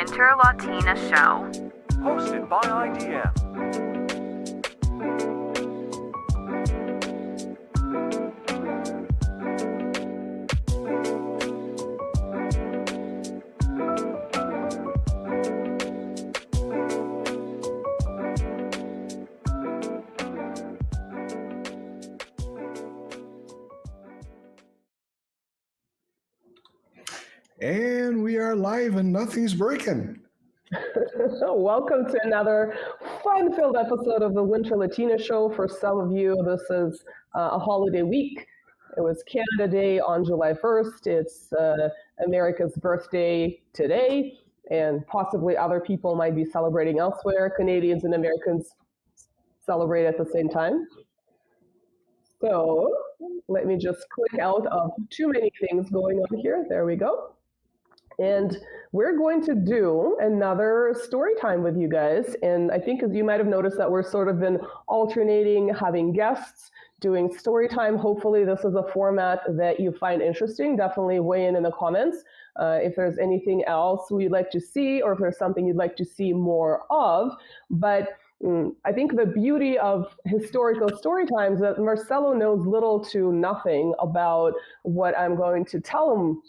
Winter Latina Show. Hosted by IDM. And we are live and nothing's breaking. Welcome to another fun-filled episode of the Winter Latina Show. For some of you, this is a holiday week. It was Canada Day on July 1st. It's America's birthday today, and possibly other people might be celebrating elsewhere. Canadians and Americans celebrate at the same time. So let me just click out of too many things going on here. There we go. And we're going to do another story time with you guys. And I think, as you might have noticed, that we're sort of been alternating having guests, doing story time. Hopefully this is a format that you find interesting. Definitely weigh in the comments if there's anything else you'd like to see, or if there's something you'd like to see more of. But I think the beauty of historical story times is that Marcelo knows little to nothing about what I'm going to tell him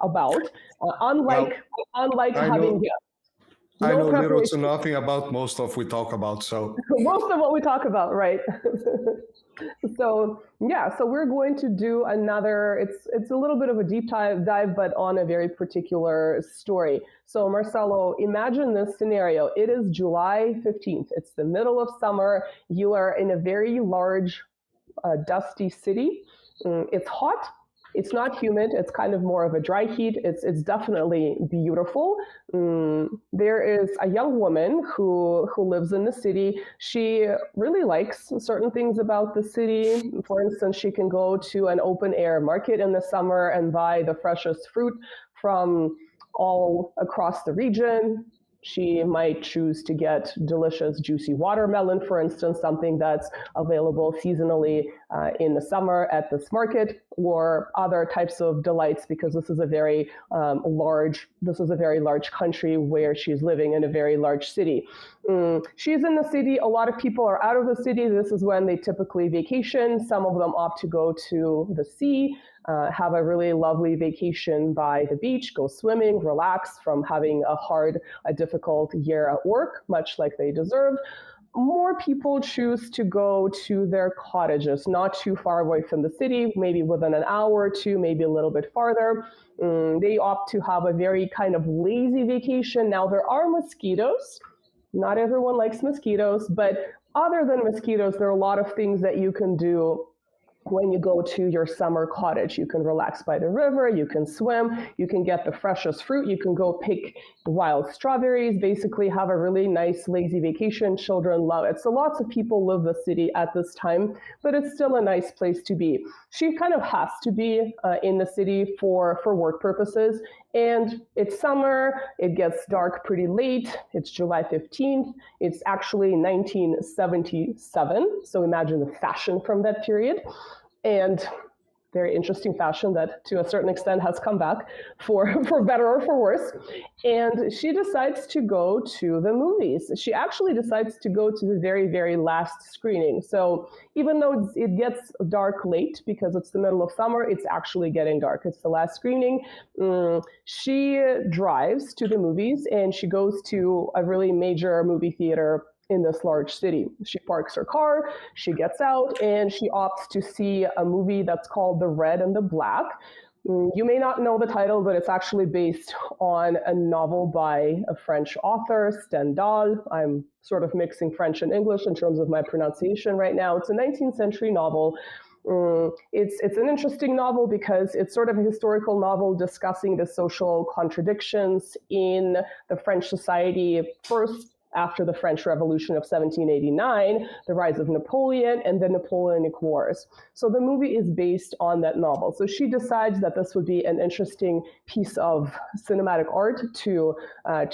about, unlike having guests. I know little to nothing about most of we talk about, so. Most of what we talk about, right? So we're going to do another, it's a little bit of a deep dive, but on a very particular story. So Marcelo, imagine this scenario. It is July 15th. It's the middle of summer. You are in a very large, dusty city. It's hot. It's not humid. It's kind of more of a dry heat. It's definitely beautiful. There is a young woman who lives in the city. She really likes certain things about the city. For instance, she can go to an open air market in the summer and buy the freshest fruit from all across the region. She might choose to get delicious, juicy watermelon, for instance, something that's available seasonally in the summer at this market, or other types of delights, because this is a very large country where she's living in a very large city. She's in the city. A lot of people are out of the city. This is when they typically vacation. Some of them opt to go to the sea, have a really lovely vacation by the beach, go swimming, relax from having a difficult year at work, much like they deserve. More people choose to go to their cottages, not too far away from the city, maybe within an hour or two, maybe a little bit farther. They opt to have a very kind of lazy vacation. Now, there are mosquitoes. Not everyone likes mosquitoes, but other than mosquitoes, there are a lot of things that you can do when you go to your summer cottage. You can relax by the river, you can swim, you can get the freshest fruit, you can go pick wild strawberries, basically have a really nice lazy vacation. Children love it. So lots of people live the city at this time, but it's still a nice place to be. She kind of has to be in the city for work purposes. And it's summer, it gets dark pretty late. It's July 15th. It's actually 1977. So imagine the fashion from that period. And very interesting fashion that to a certain extent has come back for better or for worse. And she decides to go to the movies. She actually decides to go to the very, very last screening. So even though it gets dark late because it's the middle of summer, it's actually getting dark. It's the last screening. She drives to the movies and she goes to a really major movie theater in this large city. She parks her car, she gets out, and she opts to see a movie that's called The Red and the Black. You may not know the title, but it's actually based on a novel by a French author, Stendhal. I'm sort of mixing French and English in terms of my pronunciation right now. It's a 19th century novel. It's an interesting novel because it's sort of a historical novel discussing the social contradictions in the French society, first after the French Revolution of 1789, the rise of Napoleon, and the Napoleonic Wars. So the movie is based on that novel. So she decides that this would be an interesting piece of cinematic art to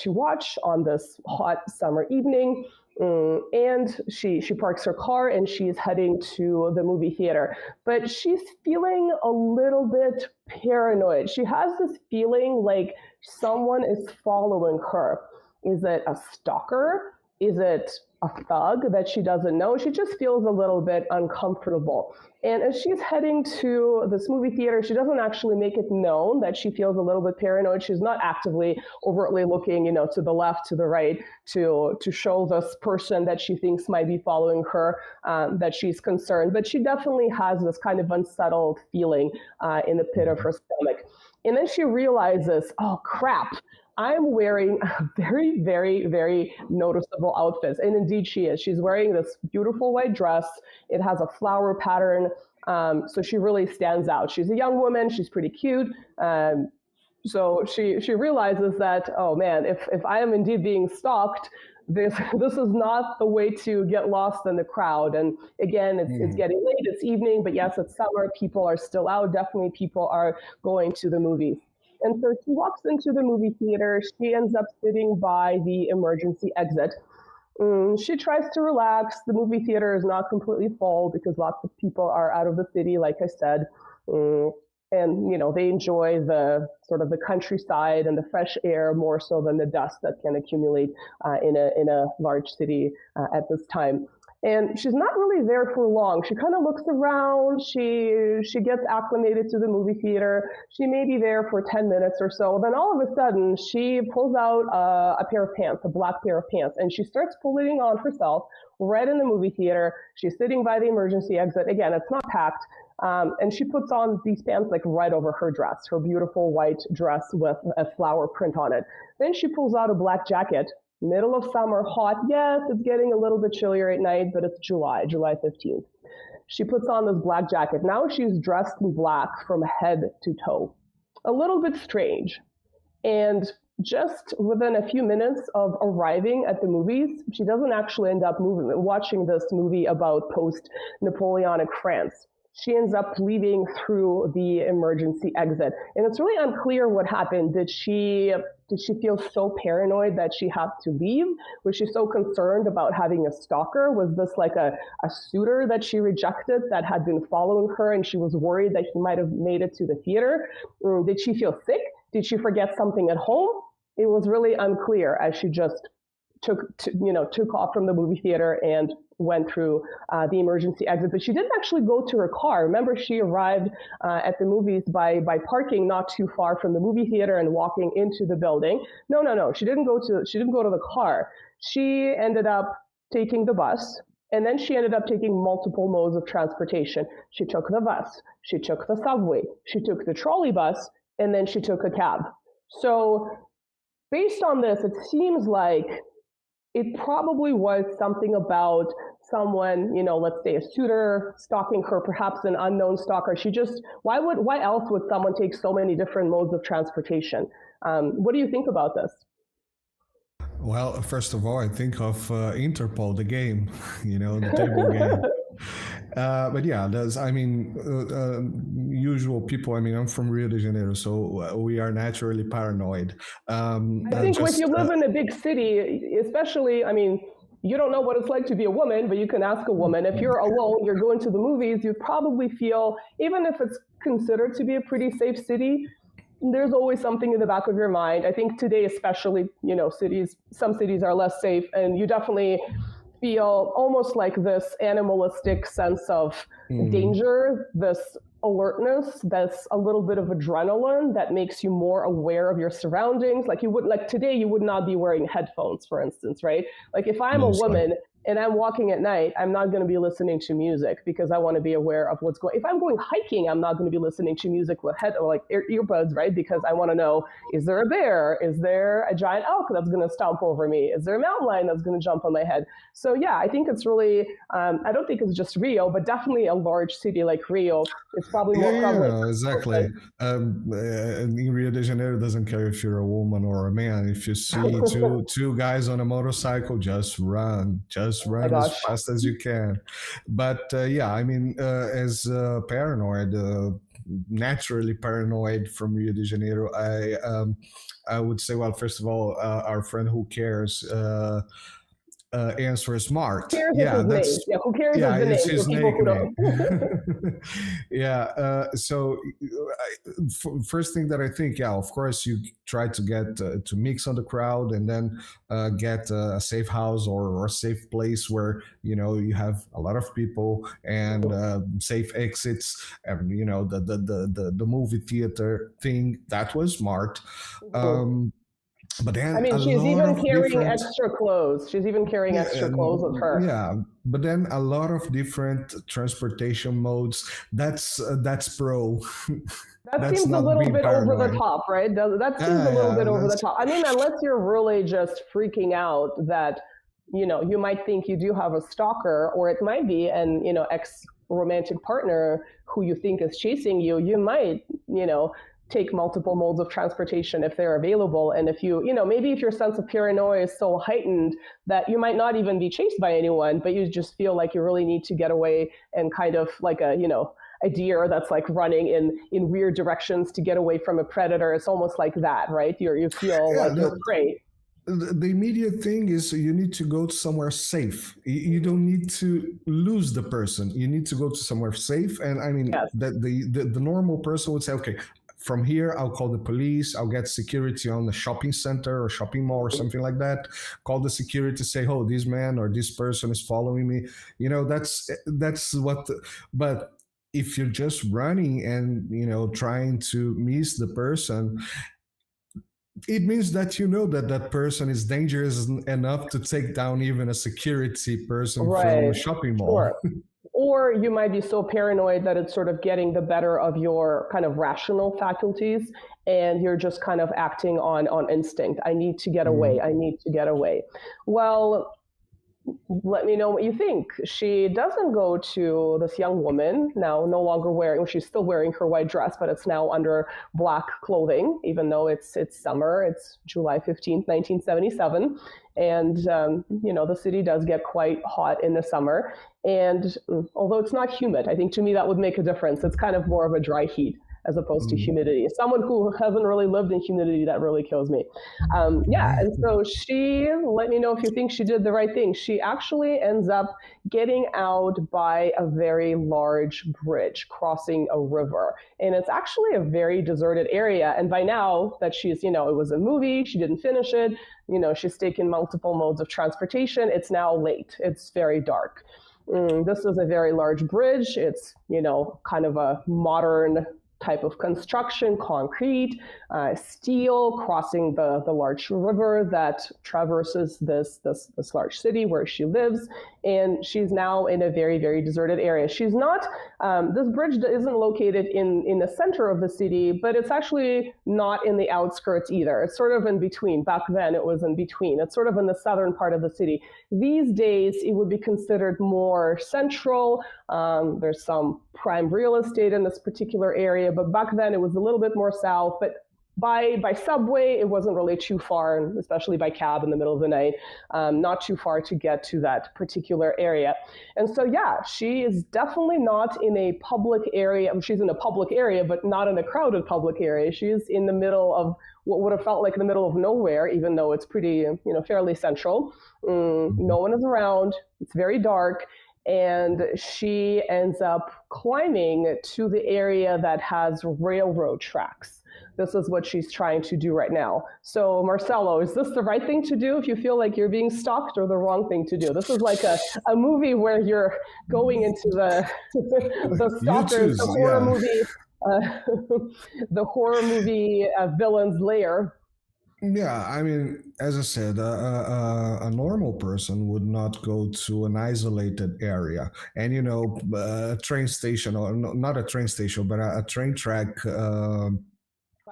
watch on this hot summer evening. And she parks her car and she's heading to the movie theater. But she's feeling a little bit paranoid. She has this feeling like someone is following her. Is it a stalker? Is it a thug that she doesn't know? She just feels a little bit uncomfortable. And as she's heading to this movie theater, she doesn't actually make it known that she feels a little bit paranoid. She's not actively, overtly looking, to the left, to the right, to show this person that she thinks might be following her that she's concerned. But she definitely has this kind of unsettled feeling in the pit of her stomach. And then she realizes, oh crap, I'm wearing a very, very, very noticeable outfit. And indeed she is. She's wearing this beautiful white dress. It has a flower pattern. So she really stands out. She's a young woman. She's pretty cute. So she realizes that, oh man, if I am indeed being stalked, this is not the way to get lost in the crowd. And again, it's getting late, it's evening, but yes, it's summer, people are still out, definitely people are going to the movies. And so she walks into the movie theater, she ends up sitting by the emergency exit. She tries to relax. The movie theater is not completely full because lots of people are out of the city, like I said. And they enjoy the sort of the countryside and the fresh air more so than the dust that can accumulate in a large city at this time. And she's not really there for long. She kind of looks around. She gets acclimated to the movie theater. She may be there for 10 minutes or so. Then all of a sudden, she pulls out a pair of pants, a black pair of pants, and she starts pulling on herself right in the movie theater. She's sitting by the emergency exit. Again, it's not packed. And she puts on these pants like right over her dress, her beautiful white dress with a flower print on it. Then she pulls out a black jacket. Middle of summer, hot. Yes, it's getting a little bit chillier at night, but it's July 15th. She puts on this black jacket. Now she's dressed in black from head to toe. A little bit strange. And just within a few minutes of arriving at the movies, she doesn't actually end up watching this movie about post-Napoleonic France. She ends up leaving through the emergency exit. And it's really unclear what happened. Did she feel so paranoid that she had to leave? Was she so concerned about having a stalker? Was this like a suitor that she rejected that had been following her and she was worried that he might have made it to the theater? Did she feel sick? Did she forget something at home? It was really unclear as she just took off from the movie theater and went through the emergency exit. But she didn't actually go to her car. Remember, she arrived at the movies by parking not too far from the movie theater and walking into the building. No. She didn't go to the car. She ended up taking the bus. And then she ended up taking multiple modes of transportation. She took the bus, she took the subway, she took the trolley bus, and then she took a cab. So based on this, it seems like it probably was something about someone, let's say a suitor stalking her, perhaps an unknown stalker. Why else would someone take so many different modes of transportation? What do you think about this? Well, first of all, I think of Interpol, the game, the table game. But yeah, usual people. I mean, I'm from Rio de Janeiro, so we are naturally paranoid. I think if you live in a big city, especially, you don't know what it's like to be a woman, but you can ask a woman. If you're alone, you're going to the movies, you probably feel, even if it's considered to be a pretty safe city, there's always something in the back of your mind. I think today, especially, some cities are less safe, and you definitely feel almost like this animalistic sense of danger, this alertness, that's a little bit of adrenaline that makes you more aware of your surroundings. Like today, you would not be wearing headphones, for instance, right? Like if I'm a woman and I'm walking at night, I'm not going to be listening to music because I want to be aware of what's going. If I'm going hiking, I'm not going to be listening to music with earbuds, right? Because I want to know, is there a bear? Is there a giant elk that's going to stomp over me? Is there a mountain lion that's going to jump on my head? So yeah, I think it's really, I don't think it's just Rio, but definitely a large city like Rio. It's probably more prevalent. Yeah, exactly. In Rio de Janeiro, doesn't care if you're a woman or a man. If you see two guys on a motorcycle, just run as fast as you can. But as paranoid, naturally paranoid from Rio de Janeiro, I would say, well, first of all, our friend Who Cares answer smart. Who cares if Yeah, his name? that's Yeah, who cares yeah, if the it's name for his people who nickname. don't? Yeah. First thing that I think, yeah, of course, you try to get to mix on the crowd, and then get a safe house or a safe place where you have a lot of people and safe exits, and the movie theater thing that was smart. Um, but I then mean, a she's lot even of carrying different extra clothes. She's even carrying yeah, extra clothes with her. yeah, but then a lot of different transportation modes. That's pro. That That's seems a not little being bit over the paranoid. top, right? That seems a Yeah, little yeah, bit over the that's top. I mean, unless you're really just freaking out that, you might think you do have a stalker, or it might be an, ex romantic partner who you think is chasing you. You might, take multiple modes of transportation if they're available. And if maybe if your sense of paranoia is so heightened that you might not even be chased by anyone, but you just feel like you really need to get away, and kind of like a deer that's like running in weird directions to get away from a predator. It's almost like that, right? You feel yeah. like you're prey. The immediate thing is you need to go to somewhere safe. You don't need to lose the person. You need to go to somewhere safe. And I mean Yes. that the normal person would say, okay, from here I'll call the police. I'll get security on the shopping center or shopping mall or something like that. Call the security, say, oh, this man or this person is following me. That's what. But if you're just running and trying to miss the person, it means that that person is dangerous enough to take down even a security person from a Right. shopping mall. Sure. Or you might be so paranoid that it's sort of getting the better of your kind of rational faculties, and you're just kind of acting on instinct. I need to get away. Mm. I need to get away. Well, let me know what you think. She doesn't go to this young woman, now no longer wearing, she's still wearing her white dress, but it's now under black clothing, even though it's summer. It's July 15th, 1977. And, the city does get quite hot in the summer. And although it's not humid, I think to me that would make a difference. It's kind of more of a dry heat as opposed to Mm. humidity. As someone who hasn't really lived in humidity, that really kills me. Yeah, and so she, let me know if you think she did the right thing. She actually ends up getting out by a very large bridge crossing a river. And it's actually a very deserted area. And by now that she's, it was a movie, she didn't finish it, she's taken multiple modes of transportation. It's now late, it's very dark. This is a very large bridge. It's, kind of a modern type of construction, concrete, steel, crossing the large river that traverses this large city where she lives. And she's now in a very, very deserted area. She's not, this bridge isn't located in the center of the city, but it's actually not in the outskirts either. It's sort of in between. Back then it was in between. It's sort of in the southern part of the city. These days it would be considered more central. There's some prime real estate in this particular area, but back then it was a little bit more south. But by subway, it wasn't really too far, especially by cab in the middle of the night, not too far to get to that particular area. And so, yeah, she is definitely not in a public area. She's in a public area, but not in a crowded public area. She's in the middle of what would have felt like the middle of nowhere, even though it's pretty, fairly central. No one is around. It's very dark. And she ends up climbing to the area that has railroad tracks. This is what she's trying to do right now. So, Marcelo, is this the right thing to do if you feel like you're being stalked, or the wrong thing to do? This is like a movie where you're going into the stalkers, choose, the horror yeah. movie, the horror movie villain's lair. Yeah, I mean, as I said, a normal person would not go to an isolated area, and a train station, or not a train station, but a train track, By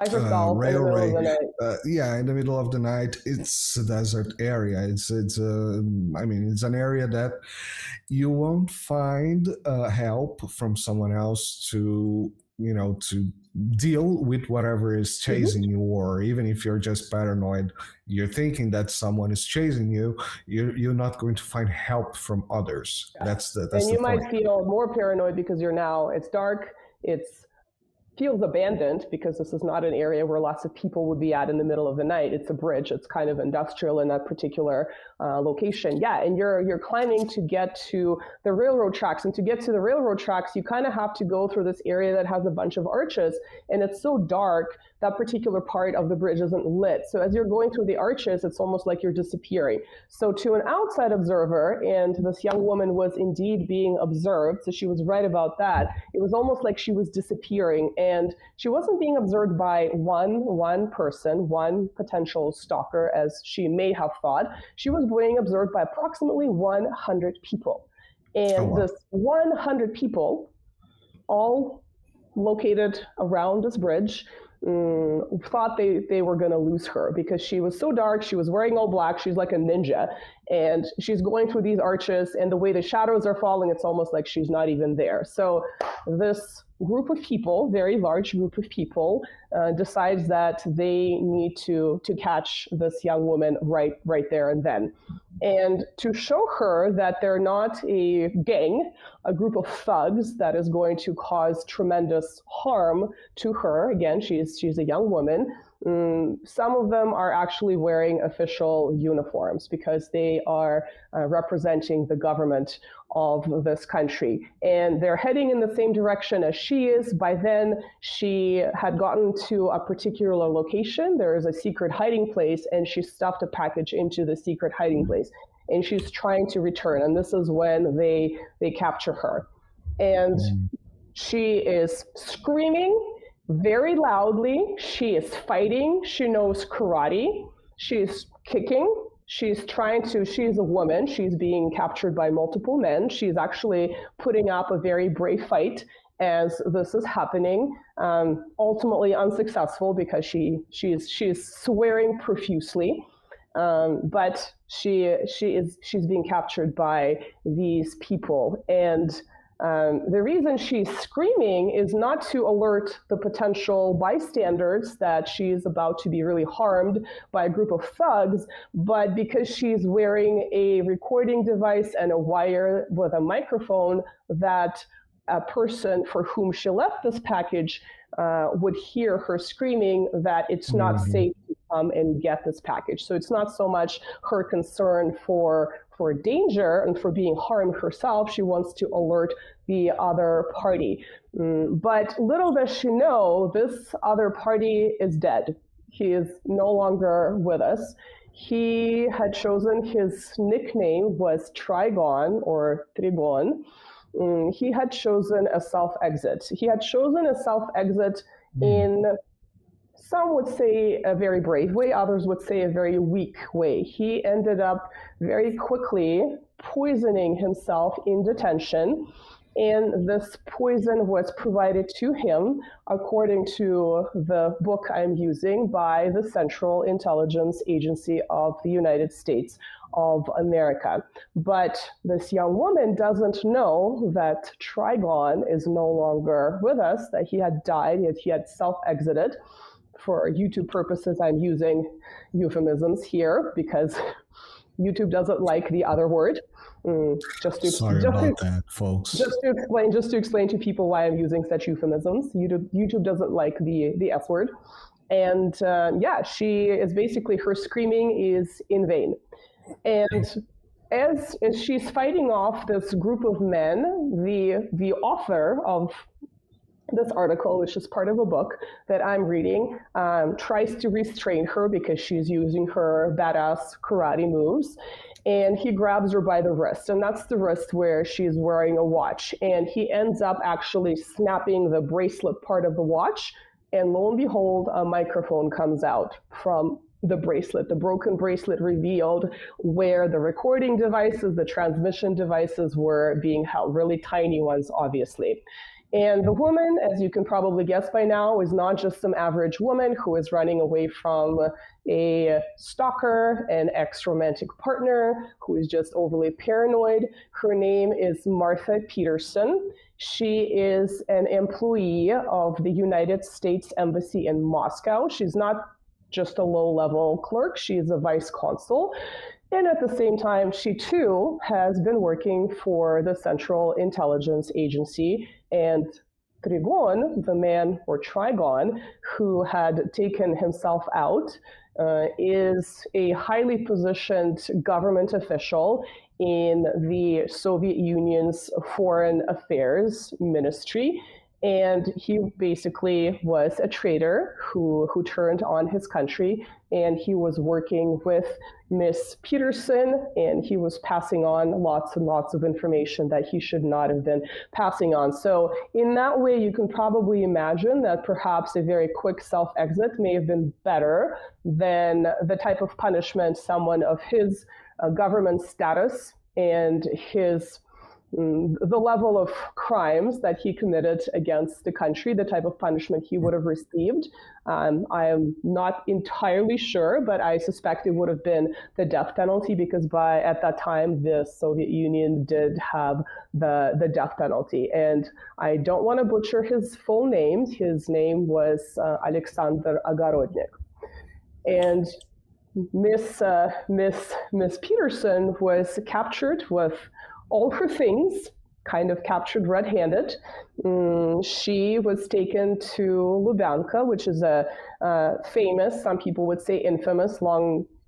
herself in the middle of railway. the night. Yeah, in the middle of the night, it's a desert area. I mean, it's an area that you won't find help from someone else to deal with whatever is chasing you, or even if you're just paranoid, you're thinking that someone is chasing you, you're not going to find help from others. Yeah. That's And the you point. might feel more paranoid because it's dark, it's feels abandoned because this is not an area where lots of people would be at in the middle of the night. It's a bridge. It's kind of industrial in that particular location. Yeah, and you're climbing to get to the railroad tracks. And to get to the railroad tracks, you kind of have to go through this area that has a bunch of arches. And it's so dark, that particular part of the bridge isn't lit. So as you're going through the arches, it's almost like you're disappearing. So to an outside observer, and this young woman was indeed being observed, so she was right about that, it was almost like she was disappearing. And she wasn't being observed by one person, one potential stalker, as she may have thought. She was being observed by approximately 100 people. And this 100 people, all located around this bridge, thought they were going to lose her because she was so dark. She was wearing all black. She's like a ninja. And she's going through these arches, and the way the shadows are falling, it's almost like she's not even there. So this group of people, very large group of people, decides that they need to catch this young woman right there and then. And to show her that they're not a gang, a group of thugs that is going to cause tremendous harm to her, again, she's a young woman, some of them are actually wearing official uniforms because they are representing the government of this country. And they're heading in the same direction as she is. By then, she had gotten to a particular location. There is a secret hiding place, and she stuffed a package into the secret hiding place. And she's trying to return. And this is when they capture her. And she is screaming very loudly. She is fighting. She knows karate. She's kicking. She's a woman. She's being captured by multiple men. She's actually putting up a very brave fight as this is happening. Ultimately unsuccessful because she's swearing profusely. But she's being captured by these people. And the reason she's screaming is not to alert the potential bystanders that she's about to be really harmed by a group of thugs, but because she's wearing a recording device and a wire with a microphone that a person for whom she left this package would hear her screaming that it's not safe to come and get this package. So it's not so much her concern for danger and for being harmed herself. She wants to alert the other party. But little does she know, this other party is dead. He is no longer with us. He had chosen, his nickname was Trigon or Trigon. He had chosen a self-exit. He had chosen a self-exit in, some would say, a very brave way, others would say a very weak way. He ended up very quickly poisoning himself in detention, and this poison was provided to him, according to the book I'm using, by the Central Intelligence Agency of the United States of America. But this young woman doesn't know that Trigon is no longer with us, that he had died, he had self-exited. For YouTube purposes, I'm using euphemisms here because YouTube doesn't like the other word. Sorry about that, folks. Just to explain to people why I'm using such euphemisms. YouTube doesn't like the S word. And she is basically, her screaming is in vain. And as she's fighting off this group of men, the author of this article, which is part of a book that I'm reading, tries to restrain her because she's using her badass karate moves. And he grabs her by the wrist, and that's the wrist where she's wearing a watch. And he ends up actually snapping the bracelet part of the watch, and lo and behold, a microphone comes out from the bracelet. The broken bracelet revealed where the recording devices, the transmission devices were being held, really tiny ones, obviously. And the woman, as you can probably guess by now, is not just some average woman who is running away from a stalker, an ex-romantic partner, who is just overly paranoid. Her name is Martha Peterson. She is an employee of the United States Embassy in Moscow. She's not just a low-level clerk. She is a vice consul. And at the same time, she too has been working for the Central Intelligence Agency. And Trigon, the man, or Trigon, who had taken himself out, is a highly positioned government official in the Soviet Union's Foreign Affairs Ministry. And he basically was a traitor who turned on his country, and he was working with Miss Peterson, and he was passing on lots and lots of information that he should not have been passing on. So in that way, you can probably imagine that perhaps a very quick self-exit may have been better than the type of punishment someone of his government status and his the level of crimes that he committed against the country, the type of punishment he would have received. I am not entirely sure, but I suspect it would have been the death penalty, because at that time, the Soviet Union did have the death penalty. And I don't want to butcher his full name. His name was Alexander Ogorodnik. And Miss Peterson was captured with all her things, kind of captured red-handed. She was taken to Lubyanka, which is a famous, some people would say infamous,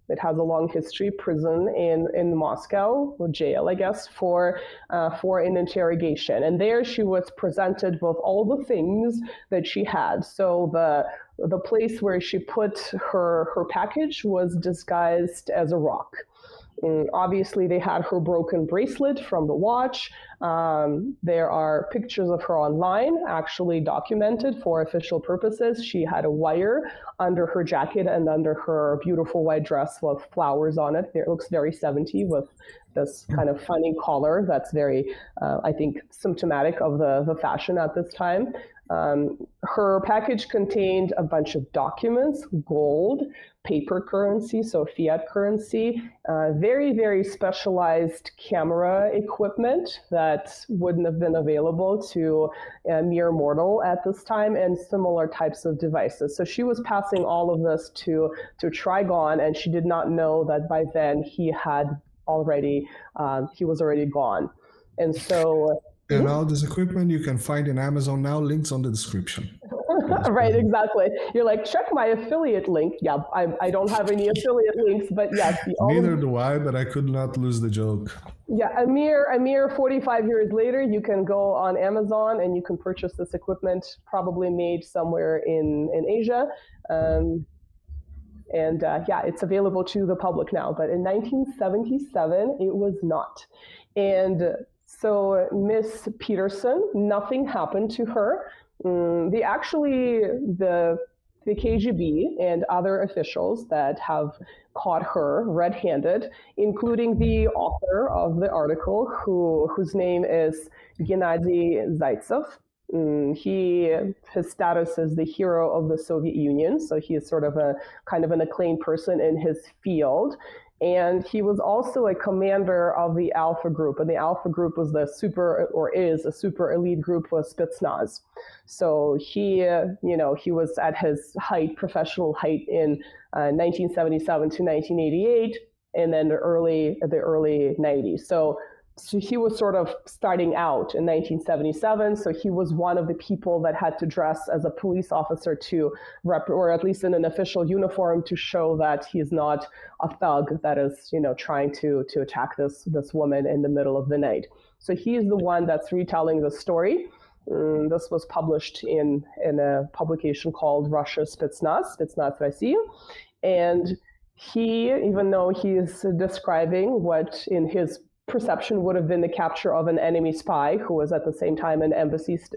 it has a long history, prison in Moscow, or jail, I guess, for an interrogation. And there she was presented with all the things that she had. So the place where she put her package was disguised as a rock. Obviously, they had her broken bracelet from the watch. There are pictures of her online, actually documented for official purposes. She had a wire under her jacket and under her beautiful white dress with flowers on it. It looks very 70s with this kind of funny collar that's very, I think, symptomatic of the fashion at this time. Her package contained a bunch of documents, gold, paper currency, so fiat currency, very, very specialized camera equipment that wouldn't have been available to a mere mortal at this time, and similar types of devices. So she was passing all of this to Trigon, and she did not know that by then he was already gone. And so... And all this equipment you can find in Amazon now, links on the description. Right, exactly. You're like, check my affiliate link. Yeah, I don't have any affiliate links, but yes. Neither do I, but I could not lose the joke. Yeah, a mere 45 years later, you can go on Amazon and you can purchase this equipment, probably made somewhere in Asia. It's available to the public now. But in 1977, it was not. And so Miss Peterson, nothing happened to her. The KGB and other officials that have caught her red-handed, including the author of the article, whose name is Gennady Zaitsev. His status is the hero of the Soviet Union, so he is sort of a kind of an acclaimed person in his field. And he was also a commander of the Alpha Group, and the Alpha Group was is a super elite group with Spetsnaz. So he was at his professional height in 1977 to 1988, and then the early 90s. So he was sort of starting out in 1977. So he was one of the people that had to dress as a police officer or at least in an official uniform, to show that he's not a thug that is, trying to attack this woman in the middle of the night. So he's the one that's retelling the story. This was published in a publication called Russia Spetsnaz Россия. And he, even though he is describing what in his perception would have been the capture of an enemy spy who was at the same time a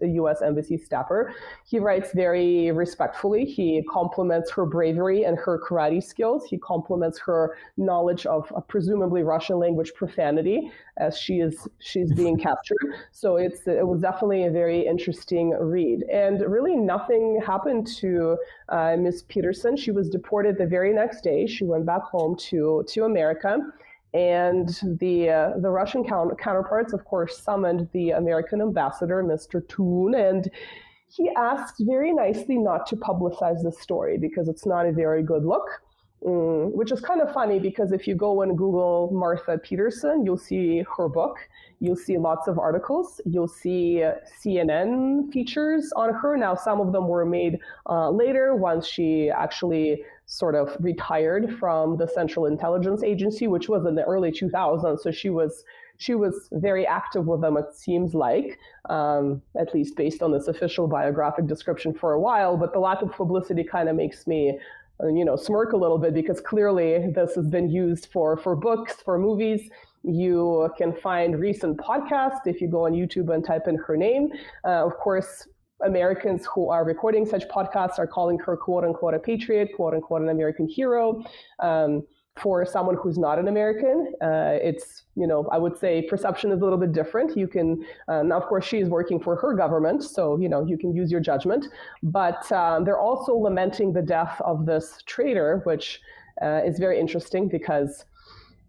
U.S. embassy staffer, he writes very respectfully. He compliments her bravery and her karate skills. He compliments her knowledge of presumably Russian language profanity as she's being captured. So it was definitely a very interesting read. And really nothing happened to Miss Peterson. She was deported the very next day. She went back home to America. And the Russian counterparts, of course, summoned the American ambassador, Mr. Toon, and he asked very nicely not to publicize the story because it's not a very good look. which is kind of funny because if you go and Google Martha Peterson, you'll see her book. You'll see lots of articles. You'll see CNN features on her. Now, some of them were made later once she actually sort of retired from the Central Intelligence Agency, which was in the early 2000s. So she was very active with them, it seems like, at least based on this official biographic description for a while. But the lack of publicity kind of makes me smirk a little bit, because clearly this has been used for books, for movies. You can find recent podcasts if you go on YouTube and type in her name. Of course, Americans who are recording such podcasts are calling her quote unquote a patriot, quote unquote an American hero. For someone who's not an American, it's, I would say perception is a little bit different. You can, now of course she is working for her government, so, you can use your judgment, but they're also lamenting the death of this traitor, which is very interesting because,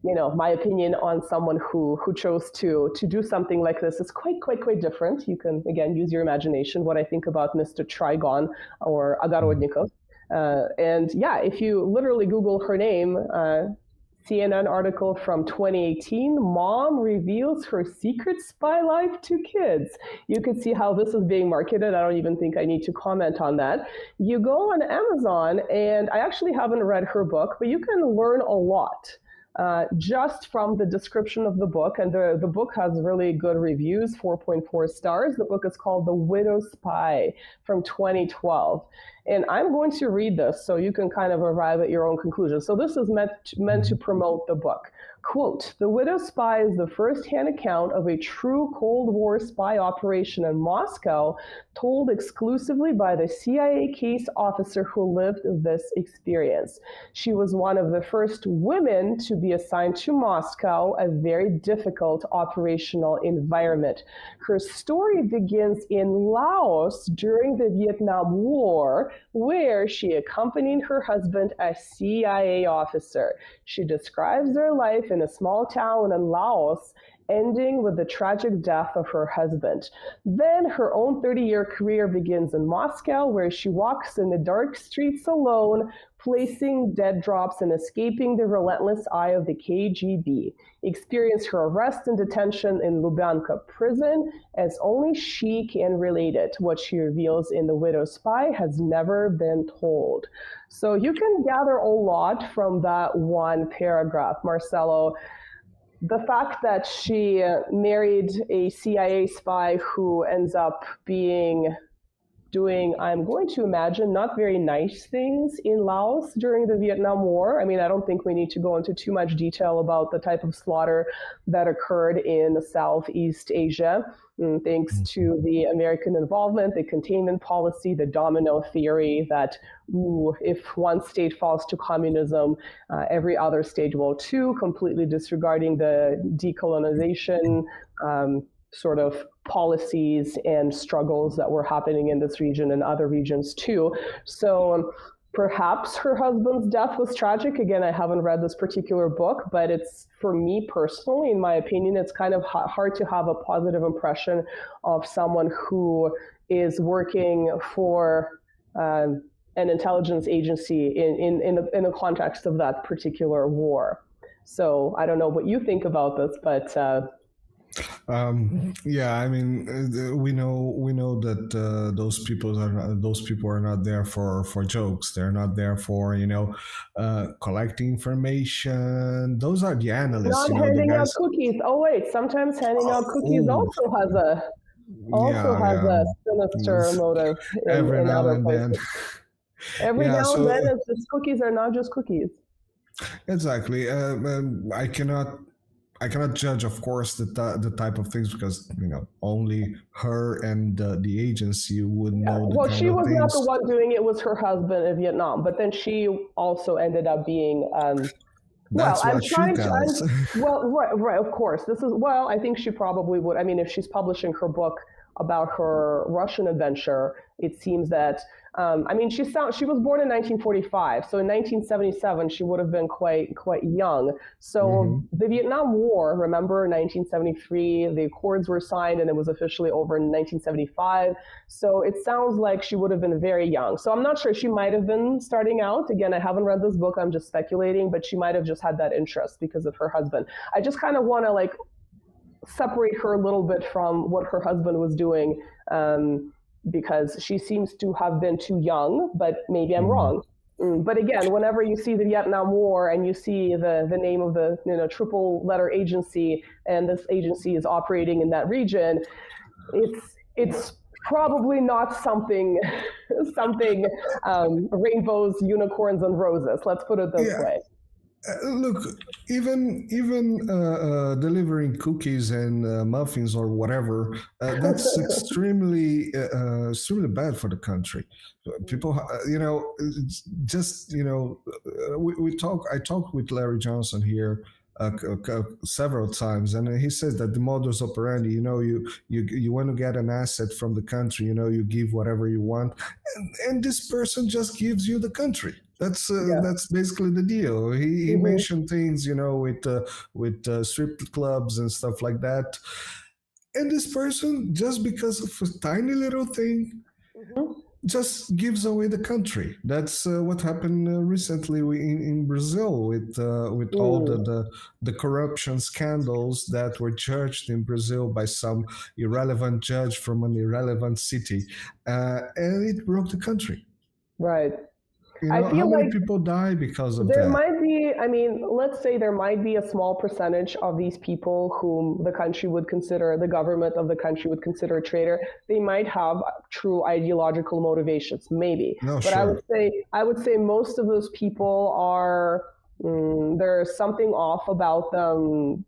my opinion on someone who chose to do something like this is quite different. You can, again, use your imagination what I think about Mr. Trigon or Agarodnikov. And yeah, if you literally Google her name, CNN article from 2018, mom reveals her secret spy life to kids. You can see how this is being marketed. I don't even think I need to comment on that. You go on Amazon, and I actually haven't read her book, but you can learn a lot. Just from the description of the book, and the book has really good reviews, 4.4 stars. The book is called The Widow Spy from 2012. And I'm going to read this so you can kind of arrive at your own conclusion. So this is meant to promote the book. Quote, "The Widow Spy is the first-hand account of a true Cold War spy operation in Moscow, told exclusively by the CIA case officer who lived this experience. She was one of the first women to be assigned to Moscow, a very difficult operational environment. Her story begins in Laos during the Vietnam War, where she accompanied her husband, a CIA officer. She describes their life in a small town in Laos, ending with the tragic death of her husband. Then her own 30-year career begins in Moscow, where she walks in the dark streets alone, placing dead drops and escaping the relentless eye of the KGB. Experience her arrest and detention in Lubyanka prison, as only she can relate it. What she reveals in The Widow Spy has never been told." So you can gather a lot from that one paragraph, Marcelo. The fact that she married a CIA spy who ends up doing, I'm going to imagine, not very nice things in Laos during the Vietnam War. I mean, I don't think we need to go into too much detail about the type of slaughter that occurred in Southeast Asia, thanks to the American involvement, the containment policy, the domino theory that, if one state falls to communism, every other state will too, completely disregarding the decolonization sort of policies and struggles that were happening in this region and other regions too. So perhaps her husband's death was tragic. Again, I haven't read this particular book, but it's, for me personally, in my opinion, it's kind of hard to have a positive impression of someone who is working for an intelligence agency in the context of that particular war. So I don't know what you think about this, but yeah, I mean, we know that those people are not there for jokes. They're not there for collecting information. Those are the analysts. Not handing out cookies. Oh wait, sometimes handing out cookies also has a sinister motive in other places. Every now and then, it's just cookies are not just cookies. Exactly. I cannot judge, of course, the type of things, because only her and the agency would know. Well, she was not the one doing it; it was her husband in Vietnam. But then she also ended up being. That's what she tells. Right. Of course, this is. Well, I think she probably would. I mean, if she's publishing her book about her Russian adventure, it seems that I mean, she was born in 1945, so in 1977 she would have been quite young. So the Vietnam War, remember, 1973, the accords were signed and it was officially over in 1975. So it sounds like she would have been very young. So I'm not sure. She might have been starting out. Again, I haven't read this book. I'm just speculating, but she might have just had that interest because of her husband. I just kind of want to like separate her a little bit from what her husband was doing, because she seems to have been too young, but maybe I'm wrong. But again, whenever you see the Vietnam War and you see the name of the triple letter agency, and this agency is operating in that region, it's probably not something rainbows, unicorns, and roses. Let's put it this way. Look, even delivering cookies and muffins or whatever, that's extremely bad for the country. People, I talked with Larry Johnson here several times, and he says that the modus operandi, you want to get an asset from the country, you give whatever you want, and this person just gives you the country. That's basically the deal. He mentioned things, with strip clubs and stuff like that, and this person, just because of a tiny little thing, just gives away the country. That's what happened recently in Brazil with all the corruption scandals that were judged in Brazil by some irrelevant judge from an irrelevant city, and it broke the country. Right. I feel how many people die because of that? There might be, let's say there might be a small percentage of these people whom the country would consider, the government of the country would consider a traitor. They might have true ideological motivations, maybe. But sure. I would say most of those people are, there's something off about them.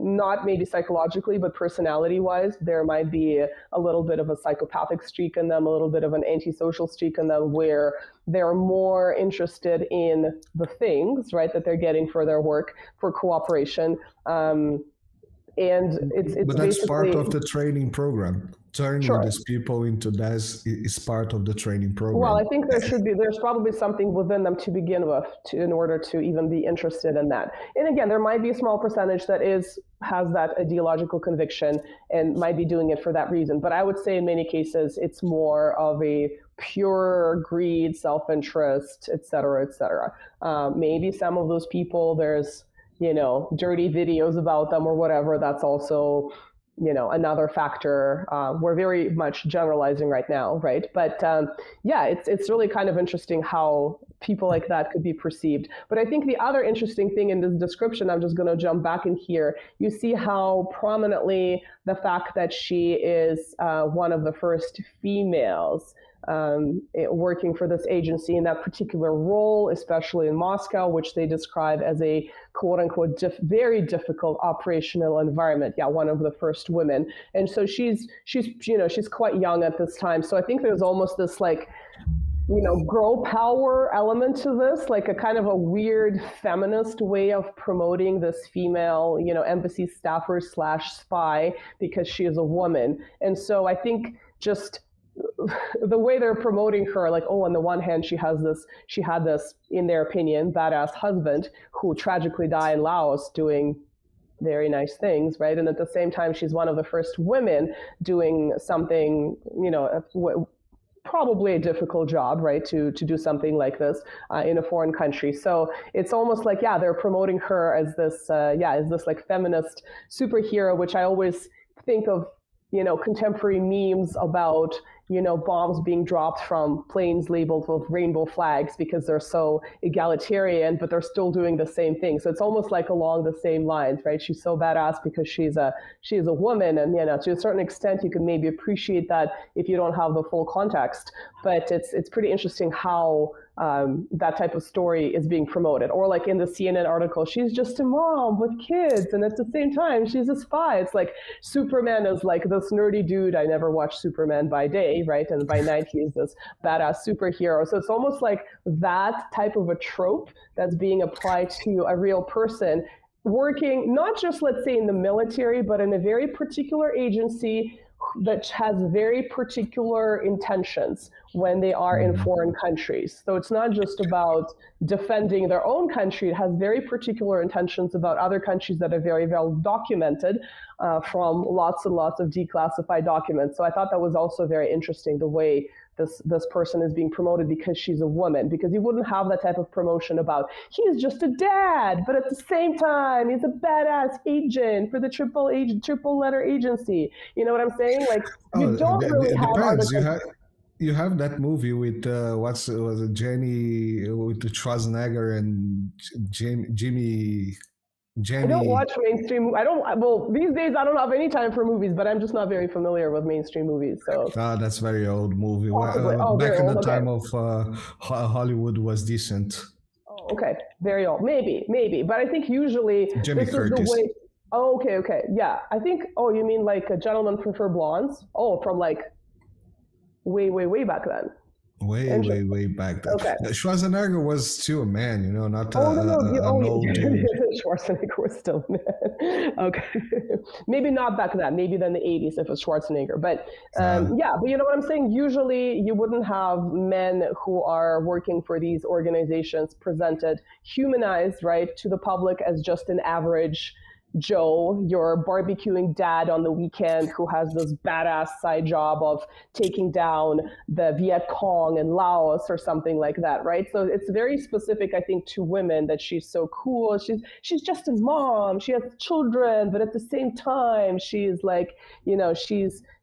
Not maybe psychologically, but personality-wise, there might be a little bit of a psychopathic streak in them, a little bit of an antisocial streak in them, where they're more interested in the things, right, that they're getting for their work, for cooperation. And it's that's part of the training program. Turning these people into this is part of the training program. Well, I think there's probably something within them to begin with in order to even be interested in that. And again, there might be a small percentage that has that ideological conviction and might be doing it for that reason. But I would say in many cases, it's more of a pure greed, self-interest, et cetera, et cetera. Maybe some of those people, there's, dirty videos about them or whatever. That's also, another factor. We're very much generalizing right now, right? But it's really kind of interesting how people like that could be perceived. But I think the other interesting thing in this description, I'm just going to jump back in here. You see how prominently the fact that she is one of the first females working for this agency in that particular role, especially in Moscow, which they describe as a quote unquote very difficult operational environment. Yeah, one of the first women, and so she's quite young at this time. So I think there's almost this girl power element to this, like a kind of a weird feminist way of promoting this female, embassy staffer / spy because she is a woman. And so I think just the way they're promoting her, like, on the one hand, she had this, in their opinion, badass husband who tragically died in Laos doing very nice things, right? And at the same time, she's one of the first women doing something, probably a difficult job, right? To do something like this in a foreign country. So it's almost like, they're promoting her as this, like feminist superhero, which I always think of, contemporary memes about, bombs being dropped from planes labeled with rainbow flags because they're so egalitarian, but they're still doing the same thing. So it's almost like along the same lines, right? She's so badass because she's a woman, and to a certain extent you can maybe appreciate that if you don't have the full context. But it's pretty interesting how that type of story is being promoted. Or like in the CNN article, she's just a mom with kids, and at the same time, she's a spy. It's like Superman is like this nerdy dude. I never watched Superman by day, right? And by night, he's this badass superhero. So it's almost like that type of a trope that's being applied to a real person working, not just, let's say, in the military, but in a very particular agency that has very particular intentions when they are in foreign countries. So it's not just about defending their own country. It has very particular intentions about other countries that are very well documented from lots and lots of declassified documents. So I thought that was also very interesting, the way this person is being promoted because she's a woman, because you wouldn't have that type of promotion about he's just a dad, but at the same time he's a badass agent for the triple letter agency. You know what I'm saying? Like you don't really have. Depends. You have that movie with was it Jenny with Schwarzenegger and Jimmy. I don't watch mainstream. Well, these days I don't have any time for movies, but I'm just not very familiar with mainstream movies. So that's very old movie. Back in the time of Hollywood was decent. Oh, okay, very old. Maybe, but I think usually Jimmy Curtis. Is the way. Oh, okay, yeah. I think. Oh, you mean like a Gentleman Prefer Blondes? Oh, from like way back then. Way back then. Okay. Schwarzenegger was still a man, not an old dude. Schwarzenegger was still a man. Okay. Maybe not back then. Maybe then the 80s if it's Schwarzenegger. But but you know what I'm saying? Usually you wouldn't have men who are working for these organizations presented humanized, right, to the public as just an average Joe, your barbecuing dad on the weekend who has this badass side job of taking down the Viet Cong in Laos or something like that, right? So it's very specific, I think, to women that she's so cool. She's just a mom. She has children, but at the same time, she's like,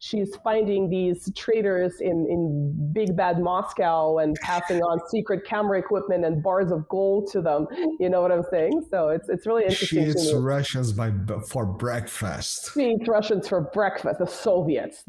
she's finding these traitors in big bad Moscow and passing on secret camera equipment and bars of gold to them. You know what I'm saying? So it's really interesting. She eats Russians for breakfast. She eats Russians for breakfast. The Soviets.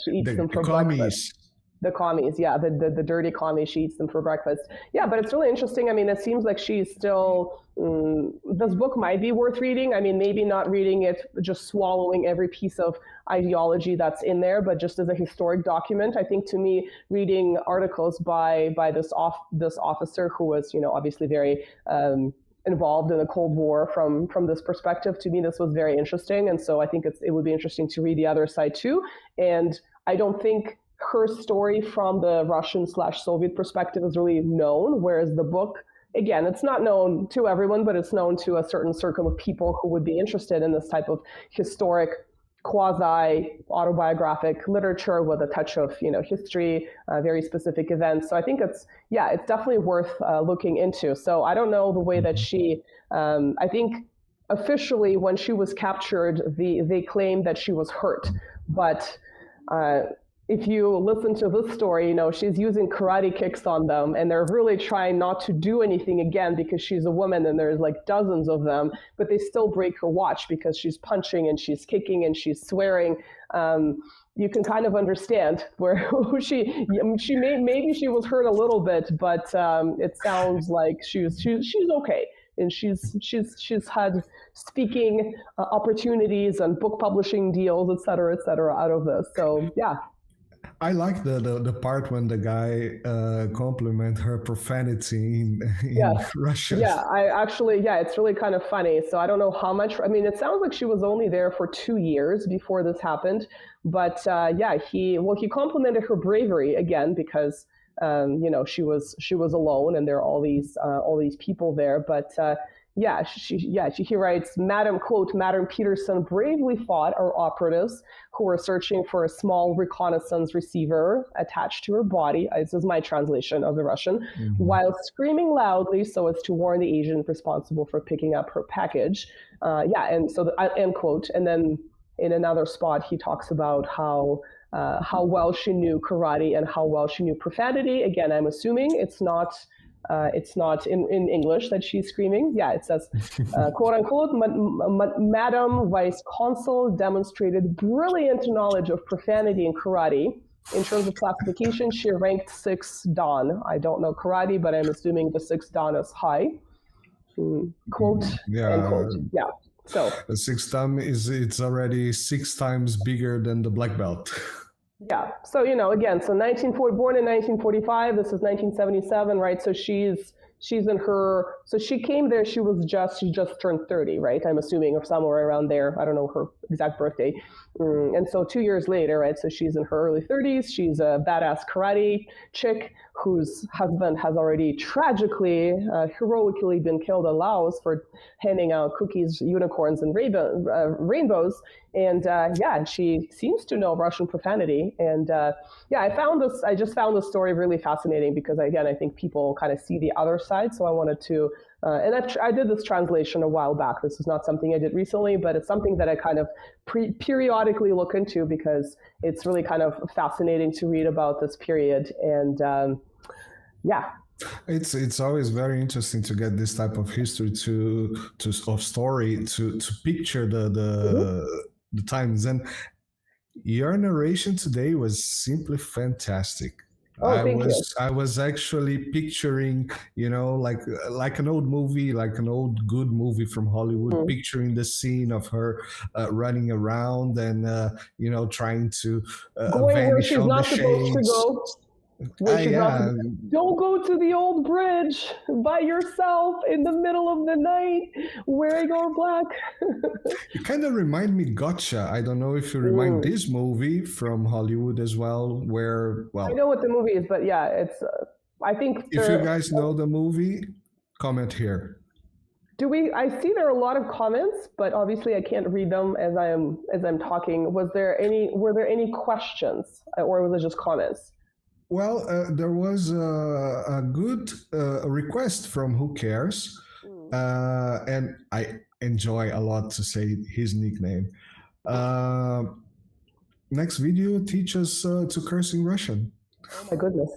She eats them for breakfast. The commies, yeah, the dirty commies. She eats them for breakfast. Yeah, but it's really interesting. I mean, it seems like she's still. This book might be worth reading. I mean, maybe not reading it, just swallowing every piece of ideology that's in there, but just as a historic document. I think to me, reading articles by this officer who was, obviously very involved in the Cold War from this perspective, to me, this was very interesting. And so I think it would be interesting to read the other side too. And I don't think her story from the Russian/Soviet perspective is really known, whereas the book, again, it's not known to everyone, but it's known to a certain circle of people who would be interested in this type of historic, quasi-autobiographic literature with a touch of, history, very specific events. So I think it's definitely worth looking into. So I don't know the way that she, I think officially when she was captured, they claimed that she was hurt, but if you listen to this story, she's using karate kicks on them and they're really trying not to do anything again because she's a woman and there's like dozens of them, but they still break her watch because she's punching and she's kicking and she's swearing. You can kind of understand where maybe she was hurt a little bit, but it sounds like she's okay. And she's had speaking opportunities and book publishing deals, et cetera, out of this. So, yeah. I like the part when the guy compliment her profanity in Russian. Yeah, it's really kind of funny. So I don't know how much. I mean, it sounds like she was only there for 2 years before this happened. But he complimented her bravery again because she was alone and there are all these people there. But he writes, Madam Peterson bravely fought our operatives who were searching for a small reconnaissance receiver attached to her body. This is my translation of the Russian, while screaming loudly so as to warn the agent responsible for picking up her package. And so end quote. And then in another spot, he talks about how well she knew karate and how well she knew profanity. Again, I'm assuming it's not in English that she's screaming. Yeah, it says, quote unquote, Madam Vice Consul demonstrated brilliant knowledge of profanity and karate. In terms of classification, she ranked 6 Dan. I don't know karate, but I'm assuming the 6 Dan is high. Quote, end quote. Yeah. So the 6 Dan it's already 6 times bigger than the black belt. Yeah. So, again, born in 1945, this is 1977, right? So she's she's in her, so she came there, she just turned 30, right? I'm assuming, or somewhere around there. I don't know her exact birthday. And so 2 years later, right? So she's in her early 30s. She's a badass karate chick whose husband has already tragically, heroically been killed in Laos for handing out cookies, unicorns, and rainbows. And yeah, and she seems to know Russian profanity. And yeah, I just found this story really fascinating because, again, I think people kind of see the other side. So I wanted to, and I did this translation a while back. This is not something I did recently, but it's something that I kind of periodically look into because it's really kind of fascinating to read about this period. And yeah. It's always very interesting to get this type of history of story to picture the times. And your narration today was simply fantastic. Oh, I was actually picturing, like an old movie, like an old good movie from Hollywood, picturing the scene of her running around and trying to going where vanish she's on not the supposed to shades. go. Don't go to the old bridge by yourself in the middle of the night wearing all black. You kind of remind me Gotcha. I don't know if you remind this movie from Hollywood as well, where, well, I know what the movie is, but yeah, it's, I think. If you guys know the movie, comment here. I see there are a lot of comments, but obviously I can't read them as I'm talking. Were there any questions, or was it just comments? Well, there was a good request from Who Cares, and I enjoy a lot to say his nickname. Next video, teach us to curse in Russian. Oh my goodness.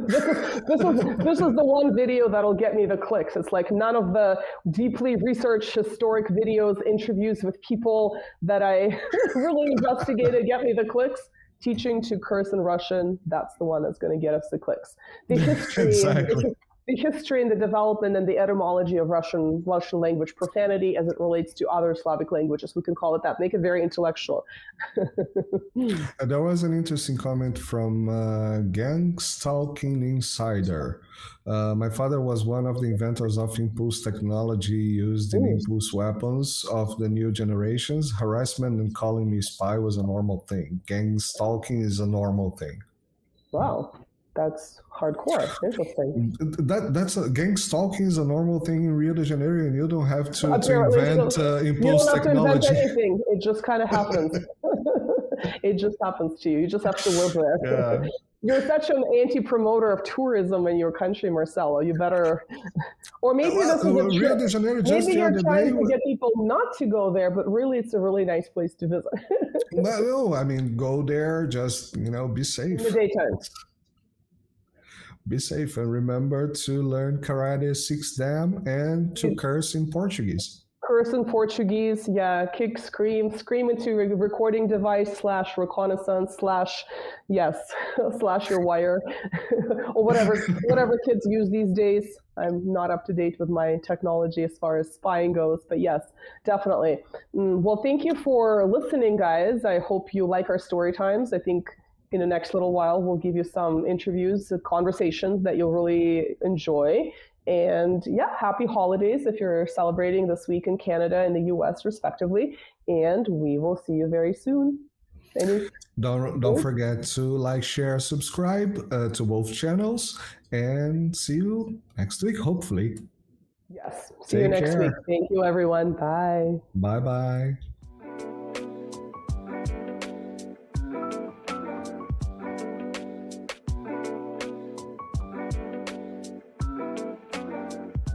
This is the one video that'll get me the clicks. It's like none of the deeply researched historic videos, interviews with people that I really investigated get me the clicks. Teaching to curse in Russian, that's the one that's going to get us the clicks. The history, exactly. The history and the development and the etymology of Russian language profanity as it relates to other Slavic languages. We can call it that. Make it very intellectual. There was an interesting comment from Gang Stalking Insider. My father was one of the inventors of impulse technology used in impulse weapons of the new generations. Harassment and calling me spy was a normal thing. Gang stalking is a normal thing. Wow. That's hardcore. Interesting. That's gang stalking is a normal thing in Rio de Janeiro, and you don't have to invent impulse technology. You don't have to invent anything. It just kind of happens. It just happens to you. You just have to live there. Yeah. You're such an anti-promoter of tourism in your country, Marcelo. You better, or maybe this is Rio de Janeiro. Maybe you're trying to get people not to go there, but really, it's a really nice place to visit. No, I mean, go there. Just be safe. In the daytime. Be safe and remember to learn karate 6 dam and to curse in Portuguese. Curse in Portuguese, yeah. Kick, scream into a recording device / reconnaissance / your wire or whatever kids use these days. I'm not up to date with my technology as far as spying goes, but yes, definitely. Well, thank you for listening, guys. I hope you like our story times. I think in the next little while, we'll give you some interviews, conversations that you'll really enjoy. And yeah, happy holidays if you're celebrating this week in Canada and the US, respectively. And we will see you very soon. Don't forget to like, share, subscribe to both channels, and see you next week, hopefully. Yes. See you next week. Thank you, everyone. Bye. Bye-bye.